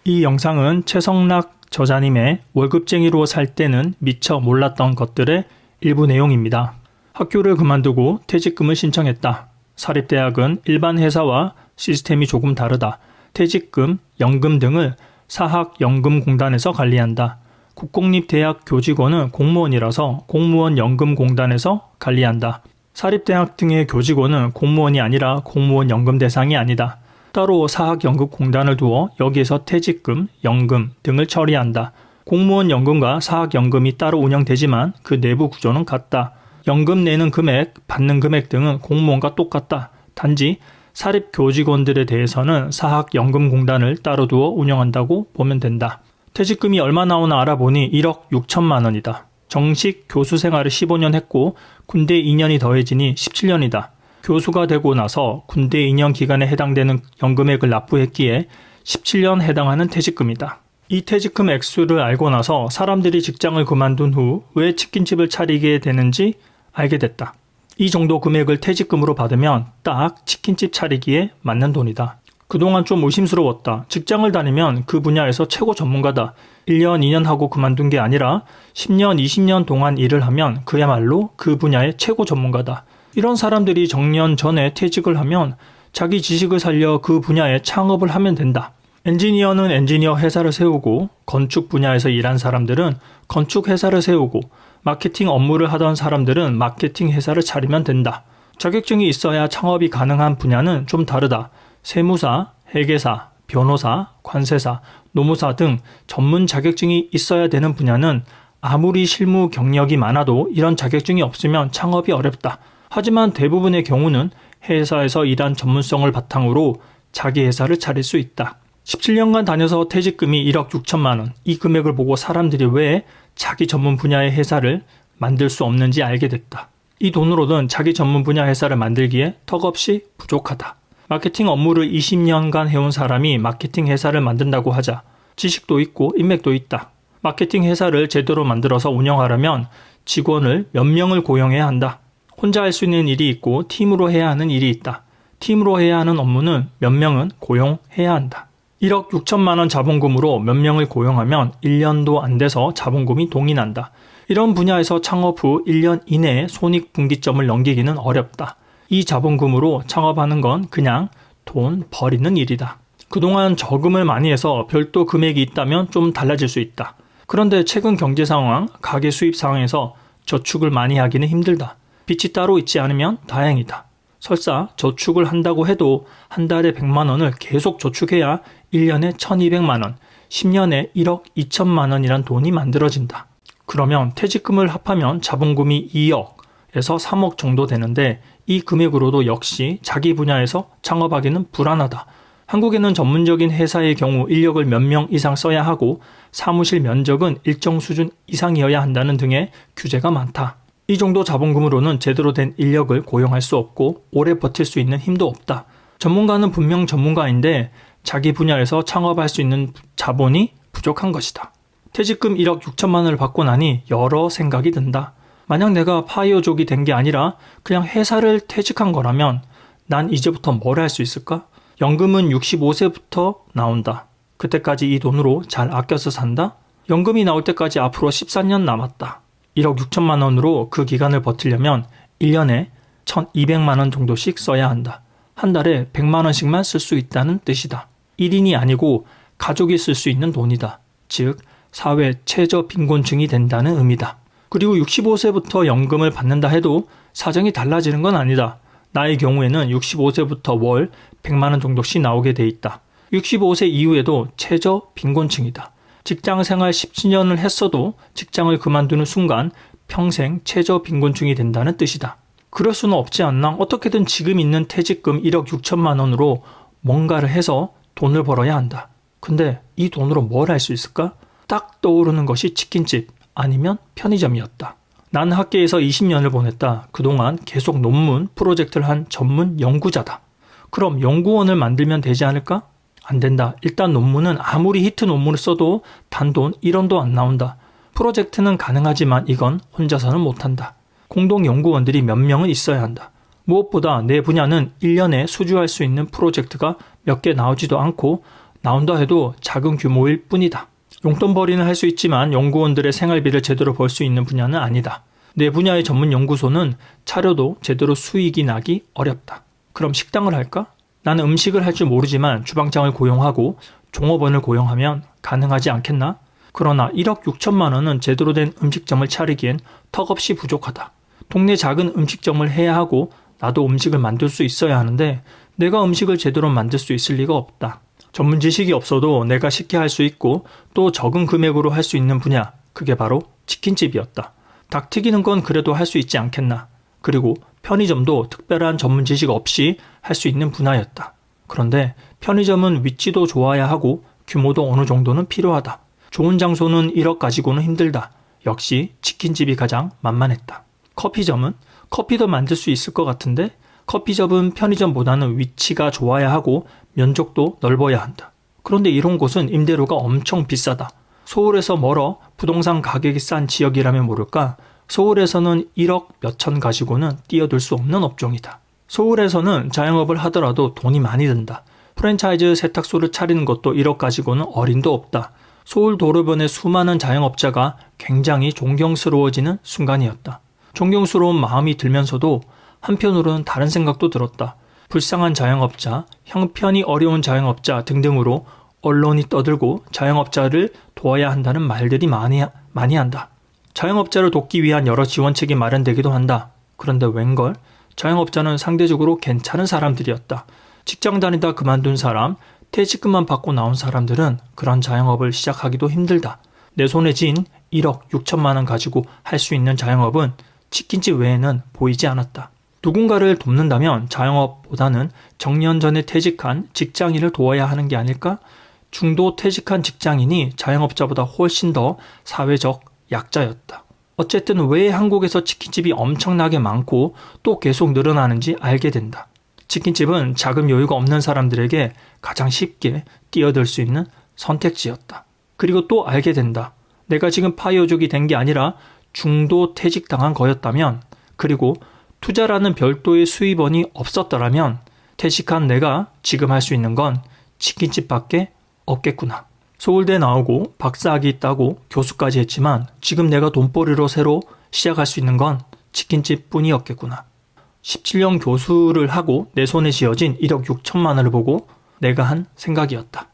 이 영상은 최성락 저자님의 월급쟁이로 살 때는 미처 몰랐던 것들의 일부 내용입니다. 학교를 그만두고 퇴직금을 신청했다. 사립대학은 일반 회사와 시스템이 조금 다르다. 퇴직금, 연금 등을 사학연금공단에서 관리한다. 국공립대학 교직원은 공무원이라서 공무원연금공단에서 관리한다. 사립대학 등의 교직원은 공무원이 아니라 공무원 연금 대상이 아니다. 따로 사학연금공단을 두어 여기에서 퇴직금, 연금 등을 처리한다. 공무원 연금과 사학연금이 따로 운영되지만 그 내부 구조는 같다. 연금 내는 금액, 받는 금액 등은 공무원과 똑같다. 단지 사립교직원들에 대해서는 사학연금공단을 따로 두어 운영한다고 보면 된다. 퇴직금이 얼마 나오나 알아보니 1억 6천만 원이다. 정식 교수 생활을 15년 했고 군대 2년이 더해지니 17년이다. 교수가 되고 나서 군대 2년 기간에 해당되는 연금액을 납부했기에 17년 해당하는 퇴직금이다. 이 퇴직금 액수를 알고 나서 사람들이 직장을 그만둔 후 왜 치킨집을 차리게 되는지 알게 됐다. 이 정도 금액을 퇴직금으로 받으면 딱 치킨집 차리기에 맞는 돈이다. 그동안 좀 의심스러웠다. 직장을 다니면 그 분야에서 최고 전문가다. 1년, 2년 하고 그만둔 게 아니라 10년, 20년 동안 일을 하면 그야말로 그 분야의 최고 전문가다. 이런 사람들이 정년 전에 퇴직을 하면 자기 지식을 살려 그 분야에 창업을 하면 된다. 엔지니어는 엔지니어 회사를 세우고 건축 분야에서 일한 사람들은 건축 회사를 세우고 마케팅 업무를 하던 사람들은 마케팅 회사를 차리면 된다. 자격증이 있어야 창업이 가능한 분야는 좀 다르다. 세무사, 회계사, 변호사, 관세사, 노무사 등 전문 자격증이 있어야 되는 분야는 아무리 실무 경력이 많아도 이런 자격증이 없으면 창업이 어렵다. 하지만 대부분의 경우는 회사에서 일한 전문성을 바탕으로 자기 회사를 차릴 수 있다. 17년간 다녀서 퇴직금이 1억 6천만 원. 이 금액을 보고 사람들이 왜 자기 전문 분야의 회사를 만들 수 없는지 알게 됐다. 이 돈으로는 자기 전문 분야 회사를 만들기에 턱없이 부족하다. 마케팅 업무를 20년간 해온 사람이 마케팅 회사를 만든다고 하자. 지식도 있고 인맥도 있다. 마케팅 회사를 제대로 만들어서 운영하려면 직원을 몇 명을 고용해야 한다. 혼자 할 수 있는 일이 있고 팀으로 해야 하는 일이 있다. 팀으로 해야 하는 업무는 몇 명은 고용해야 한다. 1억 6천만 원 자본금으로 몇 명을 고용하면 1년도 안 돼서 자본금이 동인한다. 이런 분야에서 창업 후 1년 이내에 손익분기점을 넘기기는 어렵다. 이 자본금으로 창업하는 건 그냥 돈 버리는 일이다. 그동안 저금을 많이 해서 별도 금액이 있다면 좀 달라질 수 있다. 그런데 최근 경제 상황, 가계 수입 상황에서 저축을 많이 하기는 힘들다. 빚이 따로 있지 않으면 다행이다. 설사 저축을 한다고 해도 한 달에 100만 원을 계속 저축해야 1년에 1200만 원, 10년에 1억 2천만 원이란 돈이 만들어진다. 그러면 퇴직금을 합하면 자본금이 2억에서 3억 정도 되는데 이 금액으로도 역시 자기 분야에서 창업하기는 불안하다. 한국에는 전문적인 회사의 경우 인력을 몇 명 이상 써야 하고 사무실 면적은 일정 수준 이상이어야 한다는 등의 규제가 많다. 이 정도 자본금으로는 제대로 된 인력을 고용할 수 없고 오래 버틸 수 있는 힘도 없다. 전문가는 분명 전문가인데 자기 분야에서 창업할 수 있는 자본이 부족한 것이다. 퇴직금 1억 6천만 원을 받고 나니 여러 생각이 든다. 만약 내가 파이어족이 된 게 아니라 그냥 회사를 퇴직한 거라면 난 이제부터 뭘 할 수 있을까? 연금은 65세부터 나온다. 그때까지 이 돈으로 잘 아껴서 산다? 연금이 나올 때까지 앞으로 14년 남았다. 1억 6천만 원으로 그 기간을 버티려면 1년에 1200만 원 정도씩 써야 한다. 한 달에 100만 원씩만 쓸 수 있다는 뜻이다. 1인이 아니고 가족이 쓸 수 있는 돈이다. 즉 사회 최저 빈곤층이 된다는 의미다. 그리고 65세부터 연금을 받는다 해도 사정이 달라지는 건 아니다. 나의 경우에는 65세부터 월 100만 원 정도씩 나오게 돼 있다. 65세 이후에도 최저 빈곤층이다. 직장생활 17년을 했어도 직장을 그만두는 순간 평생 최저 빈곤층이 된다는 뜻이다. 그럴 수는 없지 않나? 어떻게든 지금 있는 퇴직금 1억 6천만 원으로 뭔가를 해서 돈을 벌어야 한다. 근데 이 돈으로 뭘 할 수 있을까? 딱 떠오르는 것이 치킨집 아니면 편의점이었다. 난 학계에서 20년을 보냈다. 그동안 계속 논문, 프로젝트를 한 전문 연구자다. 그럼 연구원을 만들면 되지 않을까? 안 된다. 일단 논문은 아무리 히트 논문을 써도 단돈 1원도 안 나온다. 프로젝트는 가능하지만 이건 혼자서는 못한다. 공동 연구원들이 몇 명은 있어야 한다. 무엇보다 내 분야는 1년에 수주할 수 있는 프로젝트가 몇 개 나오지도 않고 나온다 해도 작은 규모일 뿐이다. 용돈벌이는 할 수 있지만 연구원들의 생활비를 제대로 벌 수 있는 분야는 아니다. 내 분야의 전문 연구소는 차려도 제대로 수익이 나기 어렵다. 그럼 식당을 할까? 나는 음식을 할 줄 모르지만 주방장을 고용하고 종업원을 고용하면 가능하지 않겠나? 그러나 1억 6천만 원은 제대로 된 음식점을 차리기엔 턱없이 부족하다. 동네 작은 음식점을 해야 하고 나도 음식을 만들 수 있어야 하는데 내가 음식을 제대로 만들 수 있을 리가 없다. 전문 지식이 없어도 내가 쉽게 할 수 있고 또 적은 금액으로 할 수 있는 분야, 그게 바로 치킨집이었다. 닭 튀기는 건 그래도 할 수 있지 않겠나. 그리고 편의점도 특별한 전문 지식 없이 할 수 있는 분야였다. 그런데 편의점은 위치도 좋아야 하고 규모도 어느 정도는 필요하다. 좋은 장소는 1억 가지고는 힘들다. 역시 치킨집이 가장 만만했다. 커피점은? 커피도 만들 수 있을 것 같은데 커피점은 편의점보다는 위치가 좋아야 하고 면적도 넓어야 한다. 그런데 이런 곳은 임대료가 엄청 비싸다. 서울에서 멀어 부동산 가격이 싼 지역이라면 모를까 서울에서는 1억 몇천 가지고는 뛰어들 수 없는 업종이다. 서울에서는 자영업을 하더라도 돈이 많이 든다. 프랜차이즈 세탁소를 차리는 것도 1억 가지고는 어림도 없다. 서울 도로변의 수많은 자영업자가 굉장히 존경스러워지는 순간이었다. 존경스러운 마음이 들면서도 한편으로는 다른 생각도 들었다. 불쌍한 자영업자, 형편이 어려운 자영업자 등등으로 언론이 떠들고 자영업자를 도와야 한다는 말들이 많이 한다. 자영업자를 돕기 위한 여러 지원책이 마련되기도 한다. 그런데 웬걸? 자영업자는 상대적으로 괜찮은 사람들이었다. 직장 다니다 그만둔 사람, 퇴직금만 받고 나온 사람들은 그런 자영업을 시작하기도 힘들다. 내 손에 쥔 1억 6천만 원 가지고 할 수 있는 자영업은 치킨집 외에는 보이지 않았다. 누군가를 돕는다면 자영업보다는 정년 전에 퇴직한 직장인을 도와야 하는 게 아닐까? 중도 퇴직한 직장인이 자영업자보다 훨씬 더 사회적 약자였다. 어쨌든 왜 한국에서 치킨집이 엄청나게 많고 또 계속 늘어나는지 알게 된다. 치킨집은 자금 여유가 없는 사람들에게 가장 쉽게 뛰어들 수 있는 선택지였다. 그리고 또 알게 된다. 내가 지금 파이어족이 된 게 아니라 중도 퇴직당한 거였다면, 그리고 투자라는 별도의 수입원이 없었더라면 퇴직한 내가 지금 할 수 있는 건 치킨집밖에 없겠구나. 서울대 나오고 박사학위 따고 교수까지 했지만 지금 내가 돈벌이로 새로 시작할 수 있는 건 치킨집 뿐이었겠구나. 17년 교수를 하고 내 손에 쥐어진 1억 6천만 원을 보고 내가 한 생각이었다.